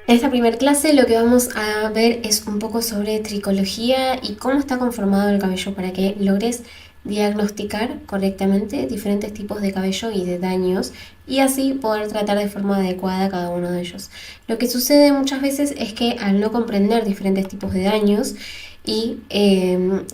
En esta primera clase lo que vamos a ver es un poco sobre tricología y cómo está conformado el cabello para que logres diagnosticar correctamente diferentes tipos de cabello y de daños y así poder tratar de forma adecuada cada uno de ellos. Lo que sucede muchas veces es que al no comprender diferentes tipos de daños y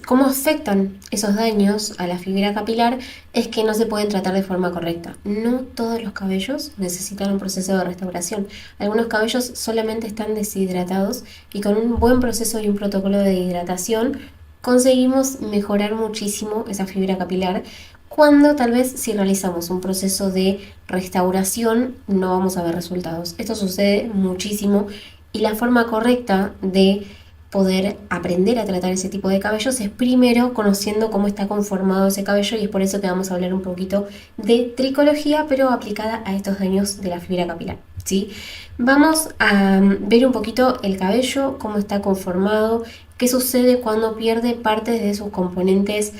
cómo afectan esos daños a la fibra capilar, es que no se pueden tratar de forma correcta. No todos los cabellos necesitan un proceso de restauración. Algunos cabellos solamente están deshidratados y con un buen proceso y un protocolo de hidratación conseguimos mejorar muchísimo esa fibra capilar, cuando tal vez si realizamos un proceso de restauración no vamos a ver resultados. Esto sucede muchísimo y la forma correcta de poder aprender a tratar ese tipo de cabellos es primero conociendo cómo está conformado ese cabello, y es por eso que vamos a hablar un poquito de tricología pero aplicada a estos daños de la fibra capilar, ¿sí? Vamos a ver un poquito el cabello, cómo está conformado, qué sucede cuando pierde partes de sus componentes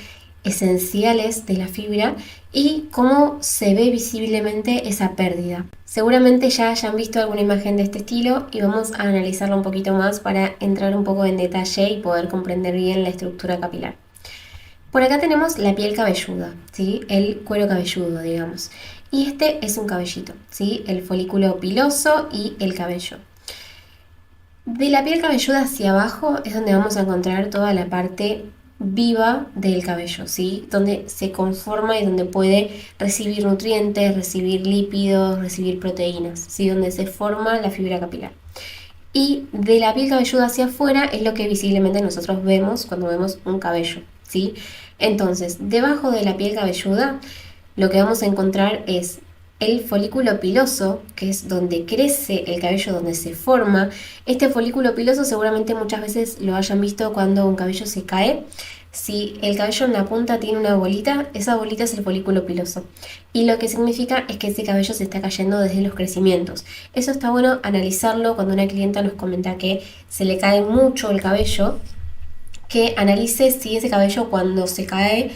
esenciales de la fibra y cómo se ve visiblemente esa pérdida. Seguramente ya hayan visto alguna imagen de este estilo y vamos a analizarla un poquito más para entrar un poco en detalle y poder comprender bien la estructura capilar. Por acá tenemos la piel cabelluda, ¿sí? El cuero cabelludo, digamos. Y este es un cabellito, ¿sí? El folículo piloso y el cabello. De la piel cabelluda hacia abajo es donde vamos a encontrar toda la parte viva del cabello, ¿sí? Donde se conforma y donde puede recibir nutrientes, recibir lípidos, recibir proteínas, ¿sí? Donde se forma la fibra capilar. Y de la piel cabelluda hacia afuera es lo que visiblemente nosotros vemos cuando vemos un cabello, ¿sí? Entonces, debajo de la piel cabelluda lo que vamos a encontrar es el folículo piloso, que es donde crece el cabello, donde se forma. Este folículo piloso seguramente muchas veces lo hayan visto cuando un cabello se cae. Si el cabello en la punta tiene una bolita, esa bolita es el folículo piloso. Y lo que significa es que ese cabello se está cayendo desde los crecimientos. Eso está bueno analizarlo cuando una clienta nos comenta que se le cae mucho el cabello, que analice si ese cabello cuando se cae,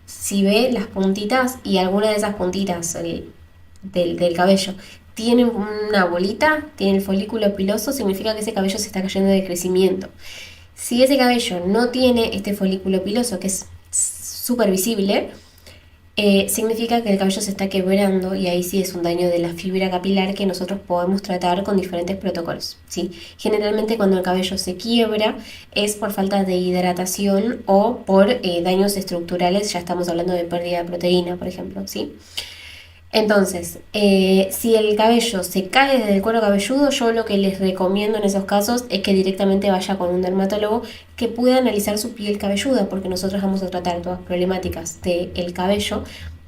si ve las puntitas y alguna de esas puntitas del cabello tiene una bolita, tiene el folículo piloso, significa que ese cabello se está cayendo de crecimiento. Si ese cabello no tiene este folículo piloso, que es súper visible, significa que el cabello se está quebrando y ahí sí es un daño de la fibra capilar que nosotros podemos tratar con diferentes protocolos, ¿sí? Generalmente cuando el cabello se quiebra es por falta de hidratación o por daños estructurales, ya estamos hablando de pérdida de proteína, por ejemplo, ¿sí? Entonces, si el cabello se cae desde el cuero cabelludo, yo lo que les recomiendo en esos casos es que directamente vaya con un dermatólogo que pueda analizar su piel cabelluda, porque nosotros vamos a tratar todas problemáticas del cabello,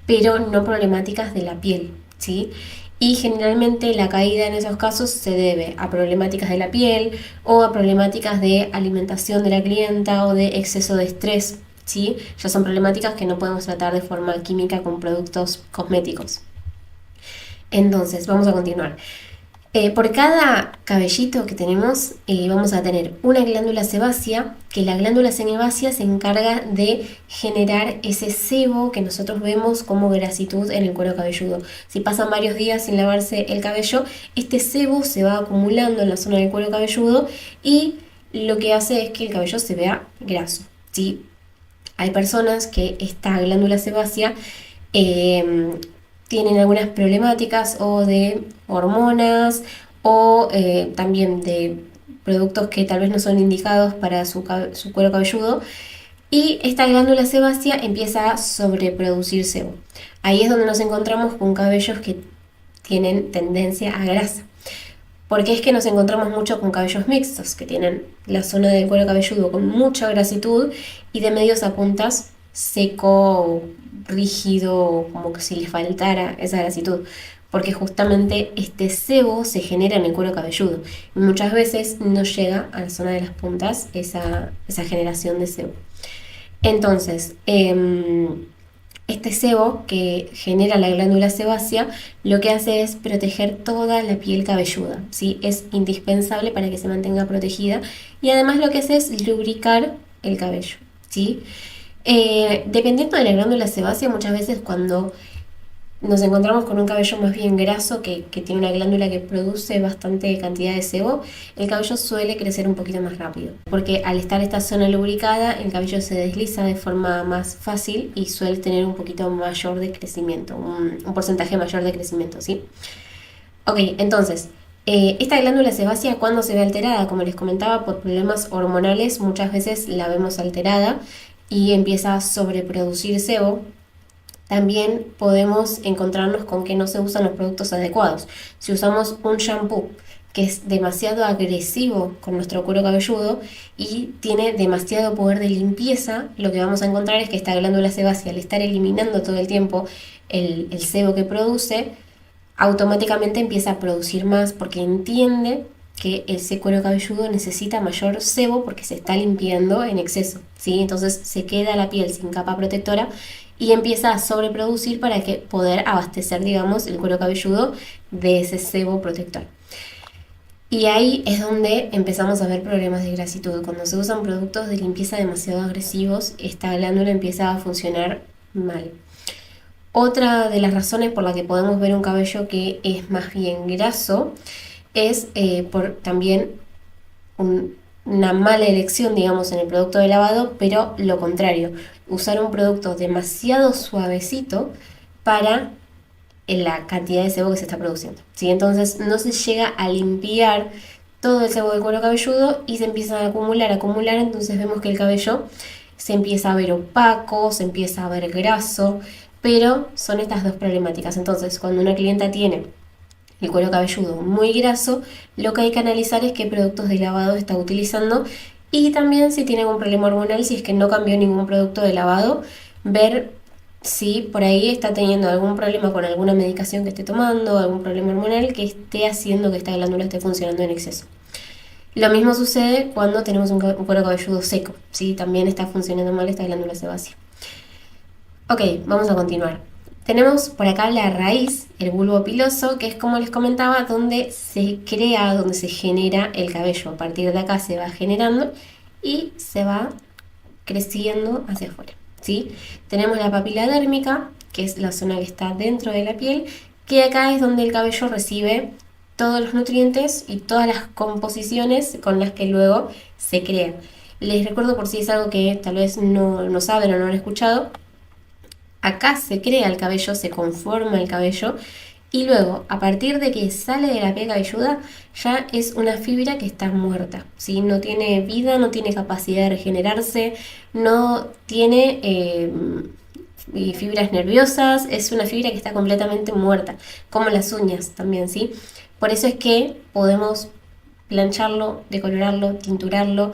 pero no problemáticas de la piel, ¿sí? Y generalmente la caída en esos casos se debe a problemáticas de la piel o a problemáticas de alimentación de la clienta o de exceso de estrés, ¿sí? Ya son problemáticas que no podemos tratar de forma química con productos cosméticos. Entonces, vamos a continuar. Por cada cabellito que tenemos, vamos a tener una glándula sebácea, que la glándula sebácea se encarga de generar ese sebo que nosotros vemos como grasitud en el cuero cabelludo. Si pasan varios días sin lavarse el cabello, este sebo se va acumulando en la zona del cuero cabelludo y lo que hace es que el cabello se vea graso, ¿sí? Hay personas que esta glándula sebácea tienen algunas problemáticas o de hormonas o también de productos que tal vez no son indicados para su cuero cabelludo, y esta glándula sebácea empieza a sobreproducir sebo. Ahí es donde nos encontramos con cabellos que tienen tendencia a grasa. Porque es que nos encontramos mucho con cabellos mixtos, que tienen la zona del cuero cabelludo con mucha grasitud y de medios a puntas seco, rígido, como que si le faltara esa grasitud. Porque justamente este sebo se genera en el cuero cabelludo y muchas veces no llega a la zona de las puntas esa generación de sebo. Entonces, este sebo que genera la glándula sebácea lo que hace es proteger toda la piel cabelluda, ¿sí? Es indispensable para que se mantenga protegida y además lo que hace es lubricar el cabello, ¿sí? Dependiendo de la glándula sebácea, muchas veces cuando nos encontramos con un cabello más bien graso que tiene una glándula que produce bastante cantidad de sebo, el cabello suele crecer un poquito más rápido. Porque al estar esta zona lubricada, el cabello se desliza de forma más fácil y suele tener un poquito mayor de crecimiento, un porcentaje mayor de crecimiento, ¿sí? Ok, entonces, esta glándula sebácea, ¿cuándo se ve alterada? Como les comentaba, por problemas hormonales, muchas veces la vemos alterada y empieza a sobreproducir sebo. También podemos encontrarnos con que no se usan los productos adecuados. Si usamos un shampoo que es demasiado agresivo con nuestro cuero cabelludo y tiene demasiado poder de limpieza, lo que vamos a encontrar es que esta glándula sebácea, al estar eliminando todo el tiempo el sebo que produce, automáticamente empieza a producir más porque entiende que ese cuero cabelludo necesita mayor sebo porque se está limpiando en exceso, ¿sí? Entonces se queda la piel sin capa protectora y empieza a sobreproducir para que poder abastecer, digamos, el cuero cabelludo de ese sebo protector. Y ahí es donde empezamos a ver problemas de grasitud. Cuando se usan productos de limpieza demasiado agresivos, esta glándula empieza a funcionar mal. Otra de las razones por la que podemos ver un cabello que es más bien graso es por también una mala elección, digamos, en el producto de lavado, pero lo contrario, usar un producto demasiado suavecito para la cantidad de sebo que se está produciendo, ¿sí? Entonces no se llega a limpiar todo el sebo del cuero cabelludo y se empieza a acumular, entonces vemos que el cabello se empieza a ver opaco, se empieza a ver graso, pero son estas dos problemáticas. Entonces, cuando una clienta tiene el cuero cabelludo muy graso, lo que hay que analizar es qué productos de lavado está utilizando y también si tiene algún problema hormonal, si es que no cambió ningún producto de lavado, ver si por ahí está teniendo algún problema con alguna medicación que esté tomando, algún problema hormonal que esté haciendo que esta glándula esté funcionando en exceso. Lo mismo sucede cuando tenemos un cuero cabelludo seco, ¿sí? También está funcionando mal esta glándula sebácea. Ok, vamos a continuar. Tenemos por acá la raíz, el bulbo piloso, que es como les comentaba, donde se crea, donde se genera el cabello. A partir de acá se va generando y se va creciendo hacia afuera, ¿sí? Tenemos la papila dérmica, que es la zona que está dentro de la piel, que acá es donde el cabello recibe todos los nutrientes y todas las composiciones con las que luego se crea. Les recuerdo por si es algo que tal vez no saben o no han escuchado. Acá se crea el cabello, se conforma el cabello y luego, a partir de que sale de la piel cabelluda, ya es una fibra que está muerta, ¿sí? No tiene vida, no tiene capacidad de regenerarse, no tiene fibras nerviosas, es una fibra que está completamente muerta, como las uñas también, ¿sí? Por eso es que podemos plancharlo, decolorarlo, tinturarlo,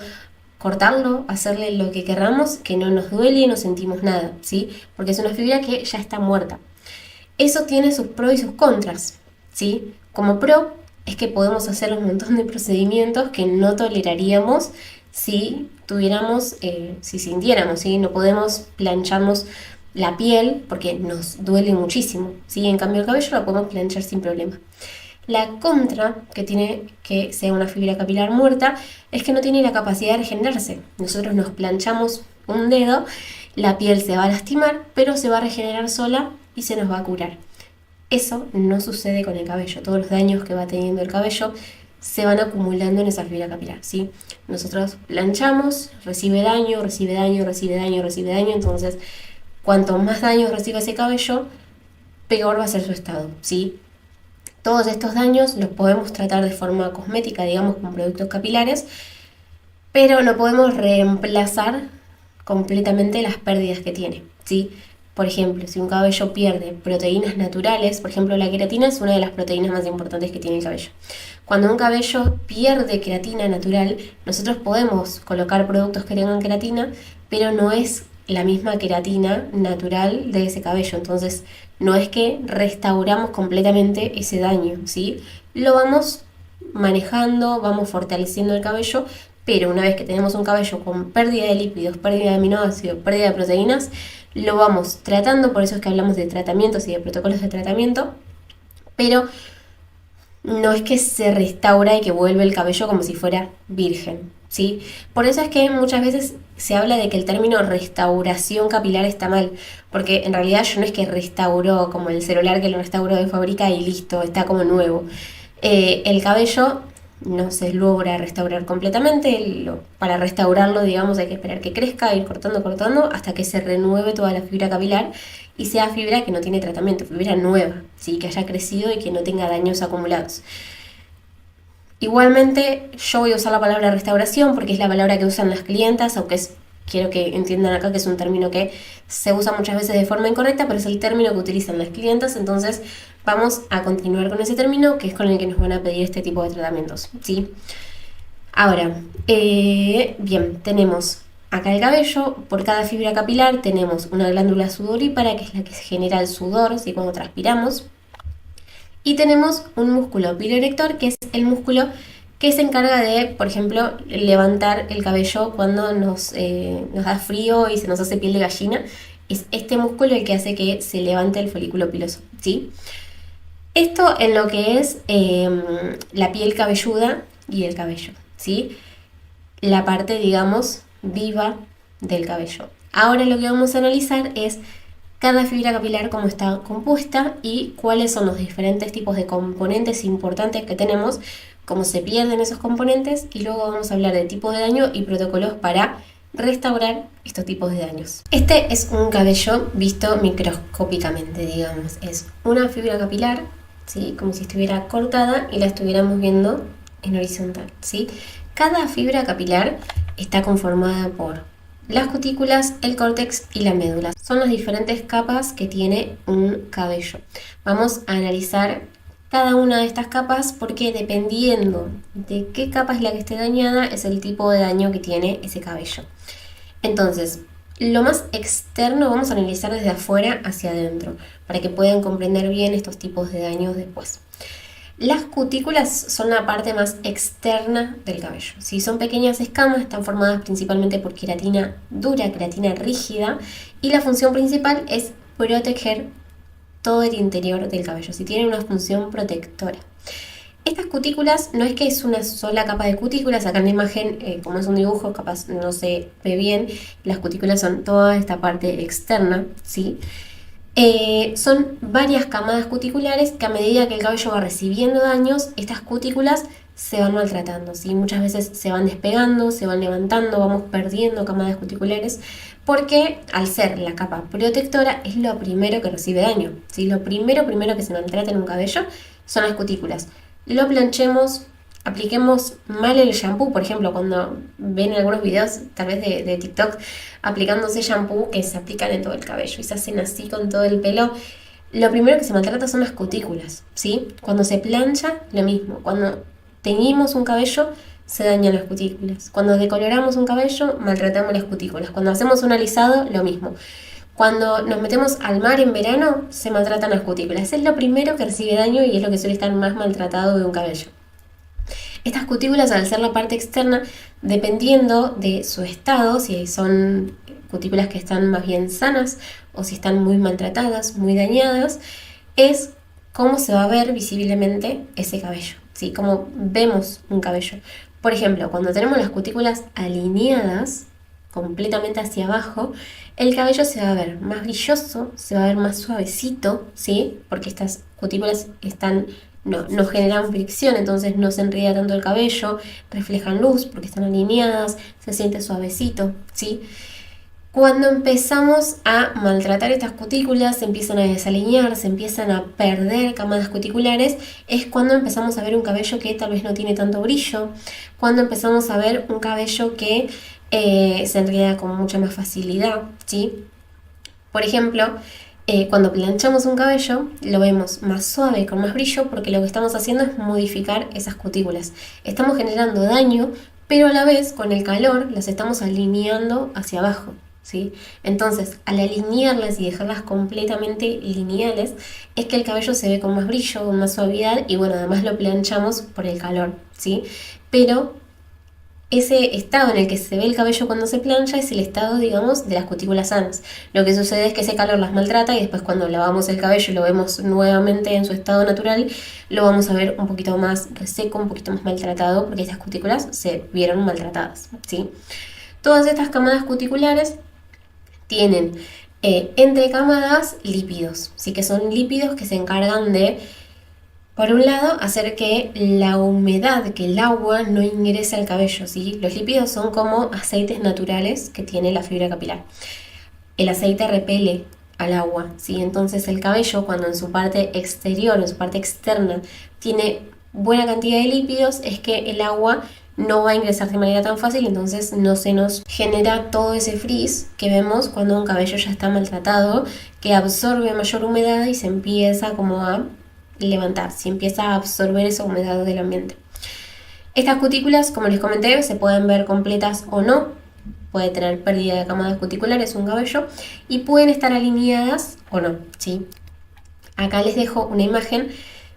cortarlo, hacerle lo que querramos, que no nos duele y no sentimos nada, ¿sí? Porque es una fibra que ya está muerta. Eso tiene sus pros y sus contras, ¿sí? Como pro es que podemos hacer un montón de procedimientos que no toleraríamos si tuviéramos, si sintiéramos, ¿sí? No podemos plancharnos la piel porque nos duele muchísimo, ¿sí? En cambio el cabello lo podemos planchar sin problema. La contra que tiene que sea una fibra capilar muerta es que no tiene la capacidad de regenerarse. Nosotros nos planchamos un dedo, la piel se va a lastimar, pero se va a regenerar sola y se nos va a curar. Eso no sucede con el cabello. Todos los daños que va teniendo el cabello se van acumulando en esa fibra capilar, ¿sí? Nosotros planchamos, recibe daño, recibe daño, recibe daño, recibe daño. Entonces, cuanto más daño recibe ese cabello, peor va a ser su estado, ¿sí? Todos estos daños los podemos tratar de forma cosmética, digamos, con productos capilares, pero no podemos reemplazar completamente las pérdidas que tiene, ¿sí? Por ejemplo, si un cabello pierde proteínas naturales, por ejemplo, la queratina es una de las proteínas más importantes que tiene el cabello. Cuando un cabello pierde queratina natural, nosotros podemos colocar productos que tengan queratina, pero no es la misma queratina natural de ese cabello. Entonces, no es que restauramos completamente ese daño, ¿sí? Lo vamos manejando, vamos fortaleciendo el cabello, pero una vez que tenemos un cabello con pérdida de lípidos, pérdida de aminoácidos, pérdida de proteínas, lo vamos tratando, por eso es que hablamos de tratamientos y de protocolos de tratamiento, pero no es que se restaura y que vuelve el cabello como si fuera virgen, ¿sí? Por eso es que muchas veces se habla de que el término restauración capilar está mal, porque en realidad yo no es que restauró como el celular que lo restauró de fábrica y listo, está como nuevo. El cabello no se logra restaurar completamente, para restaurarlo, digamos, hay que esperar que crezca, ir cortando, cortando, hasta que se renueve toda la fibra capilar y sea fibra que no tiene tratamiento, fibra nueva, ¿sí? Que haya crecido y que no tenga daños acumulados. Igualmente, yo voy a usar la palabra restauración porque es la palabra que usan las clientas, aunque quiero que entiendan acá que es un término que se usa muchas veces de forma incorrecta, pero es el término que utilizan las clientas, entonces vamos a continuar con ese término que es con el que nos van a pedir este tipo de tratamientos, ¿sí? Ahora, bien, tenemos acá el cabello, por cada fibra capilar tenemos una glándula sudorípara, que es la que genera el sudor, ¿sí? Cuando transpiramos. Y tenemos un músculo piloerector, que es el músculo que se encarga de, por ejemplo, levantar el cabello cuando nos da frío y se nos hace piel de gallina. Es este músculo el que hace que se levante el folículo piloso, ¿sí? Esto en lo que es la piel cabelluda y el cabello, ¿sí? La parte, digamos, viva del cabello. Ahora lo que vamos a analizar es cada fibra capilar, cómo está compuesta y cuáles son los diferentes tipos de componentes importantes que tenemos, cómo se pierden esos componentes, y luego vamos a hablar de tipos de daño y protocolos para restaurar estos tipos de daños. Este es un cabello visto microscópicamente, digamos. Es una fibra capilar, ¿sí? Como si estuviera cortada y la estuviéramos viendo en horizontal, ¿sí? Cada fibra capilar está conformada por las cutículas, el córtex y la médula. Son las diferentes capas que tiene un cabello. Vamos a analizar cada una de estas capas porque dependiendo de qué capa es la que esté dañada es el tipo de daño que tiene ese cabello. Entonces, lo más externo vamos a analizar desde afuera hacia adentro para que puedan comprender bien estos tipos de daños después. Las cutículas son la parte más externa del cabello. Si son pequeñas escamas, están formadas principalmente por queratina dura, queratina rígida, y la función principal es proteger todo el interior del cabello, si tienen una función protectora. Estas cutículas no es que es una sola capa de cutículas, acá en la imagen, como es un dibujo, capaz no se ve bien, las cutículas son toda esta parte externa, ¿sí? Son varias camadas cuticulares que a medida que el cabello va recibiendo daños, estas cutículas se van maltratando, ¿sí? Muchas veces se van despegando, se van levantando, vamos perdiendo camadas cuticulares, porque al ser la capa protectora es lo primero que recibe daño, ¿sí? Lo primero que se maltrata en un cabello son las cutículas. Lo planchemos, apliquemos mal el shampoo, por ejemplo, cuando ven algunos videos tal vez de TikTok aplicándose shampoo que se aplican en todo el cabello y se hacen así con todo el pelo, lo primero que se maltrata son las cutículas, ¿sí? Cuando se plancha, lo mismo. Cuando teñimos un cabello, se dañan las cutículas. Cuando decoloramos un cabello, maltratamos las cutículas. Cuando hacemos un alisado, lo mismo. Cuando nos metemos al mar en verano, se maltratan las cutículas. Es lo primero que recibe daño y es lo que suele estar más maltratado de un cabello. Estas cutículas, al ser la parte externa, dependiendo de su estado, si son cutículas que están más bien sanas o si están muy maltratadas, muy dañadas, es cómo se va a ver visiblemente ese cabello, ¿sí? Cómo vemos un cabello. Por ejemplo, cuando tenemos las cutículas alineadas completamente hacia abajo, el cabello se va a ver más brilloso, se va a ver más suavecito, ¿sí? Porque estas cutículas no generan fricción, entonces no se enreda tanto el cabello, reflejan luz porque están alineadas, se siente suavecito, ¿sí? Cuando empezamos a maltratar estas cutículas, se empiezan a desalinear, se empiezan a perder camadas cuticulares, es cuando empezamos a ver un cabello que tal vez no tiene tanto brillo, cuando empezamos a ver un cabello que se enreda con mucha más facilidad, ¿sí? Por ejemplo, cuando planchamos un cabello, lo vemos más suave, con más brillo, porque lo que estamos haciendo es modificar esas cutículas. Estamos generando daño, pero a la vez, con el calor, las estamos alineando hacia abajo, ¿sí? Entonces, al alinearlas y dejarlas completamente lineales, es que el cabello se ve con más brillo, con más suavidad, y bueno, además lo planchamos por el calor, ¿sí? Pero ese estado en el que se ve el cabello cuando se plancha es el estado, digamos, de las cutículas sanas. Lo que sucede es que ese calor las maltrata y después cuando lavamos el cabello y lo vemos nuevamente en su estado natural, lo vamos a ver un poquito más reseco, un poquito más maltratado, porque estas cutículas se vieron maltratadas, ¿sí? Todas estas camadas cuticulares tienen entre camadas lípidos, ¿sí? Que son lípidos que se encargan de, por un lado, hacer que la humedad, que el agua no ingrese al cabello, ¿sí? Los lípidos son como aceites naturales que tiene la fibra capilar. El aceite repele al agua, ¿sí? Entonces el cabello, cuando en su parte exterior, en su parte externa, tiene buena cantidad de lípidos, es que el agua no va a ingresar de manera tan fácil, entonces no se nos genera todo ese frizz que vemos cuando un cabello ya está maltratado, que absorbe mayor humedad y se empieza como a levantar, se empieza a absorber esa humedad del ambiente. Estas cutículas, como les comenté, se pueden ver completas o no, puede tener pérdida de camadas cuticulares un cabello y pueden estar alineadas o no, ¿sí? Acá les dejo una imagen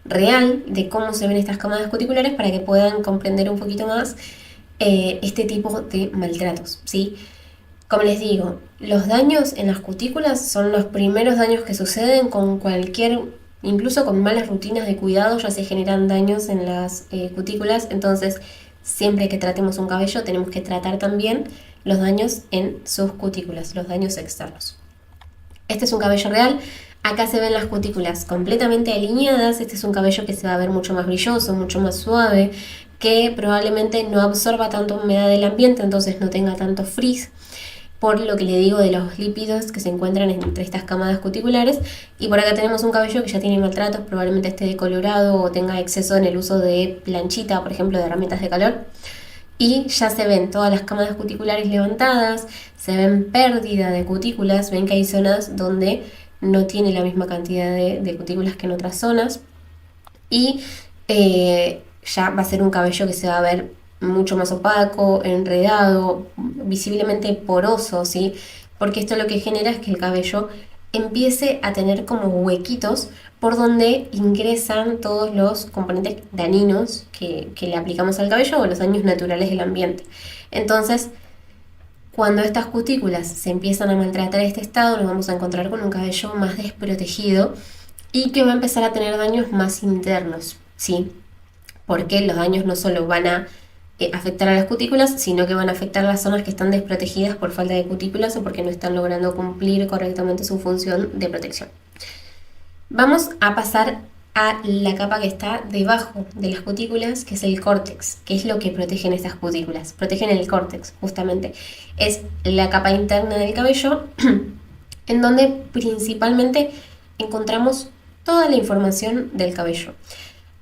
real de cómo se ven estas camadas cuticulares para que puedan comprender un poquito más este tipo de maltratos, ¿sí? Como les digo, los daños en las cutículas son los primeros daños que suceden con cualquier, incluso con malas rutinas de cuidado ya se generan daños en las cutículas, entonces siempre que tratemos un cabello tenemos que tratar también los daños en sus cutículas, los daños externos. Este es un cabello real. Acá se ven las cutículas completamente alineadas. Este es un cabello que se va a ver mucho más brilloso, mucho más suave, que probablemente no absorba tanta humedad del ambiente, entonces no tenga tanto frizz, por lo que le digo de los lípidos que se encuentran entre estas camadas cuticulares. Y por acá tenemos un cabello que ya tiene maltratos, probablemente esté decolorado o tenga exceso en el uso de planchita, por ejemplo, de herramientas de calor. Y ya se ven todas las camadas cuticulares levantadas, se ven pérdida de cutículas, ven que hay zonas donde no tiene la misma cantidad de cutículas que en otras zonas. Y ya va a ser un cabello que se va a ver mucho más opaco, enredado, visiblemente poroso, ¿sí? Porque esto lo que genera es que el cabello empiece a tener como huequitos por donde ingresan todos los componentes dañinos que le aplicamos al cabello o los daños naturales del ambiente. Entonces, cuando estas cutículas se empiezan a maltratar este estado, nos vamos a encontrar con un cabello más desprotegido y que va a empezar a tener daños más internos, ¿sí? Porque los daños no solo van a afectar a las cutículas, sino que van a afectar a las zonas que están desprotegidas por falta de cutículas o porque no están logrando cumplir correctamente su función de protección. Vamos a pasar a la capa que está debajo de las cutículas, que es el córtex. ¿Qué es lo que protegen estas cutículas? Protegen el córtex, justamente. Es la capa interna del cabello, en donde principalmente encontramos toda la información del cabello.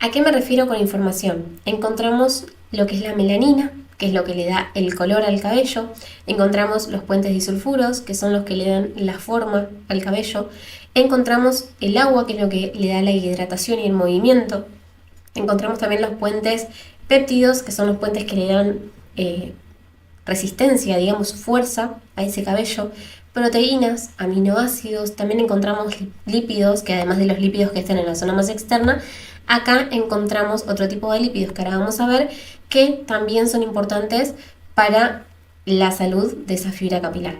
¿A qué me refiero con información? Encontramos lo que es la melanina, que es lo que le da el color al cabello. Encontramos los puentes disulfuros, que son los que le dan la forma al cabello. Encontramos el agua, que es lo que le da la hidratación y el movimiento. Encontramos también los puentes péptidos, que son los puentes que le dan resistencia, digamos, fuerza a ese cabello. Proteínas, aminoácidos, también encontramos lípidos, que además de los lípidos que están en la zona más externa, acá encontramos otro tipo de lípidos que ahora vamos a ver, que también son importantes para la salud de esa fibra capilar.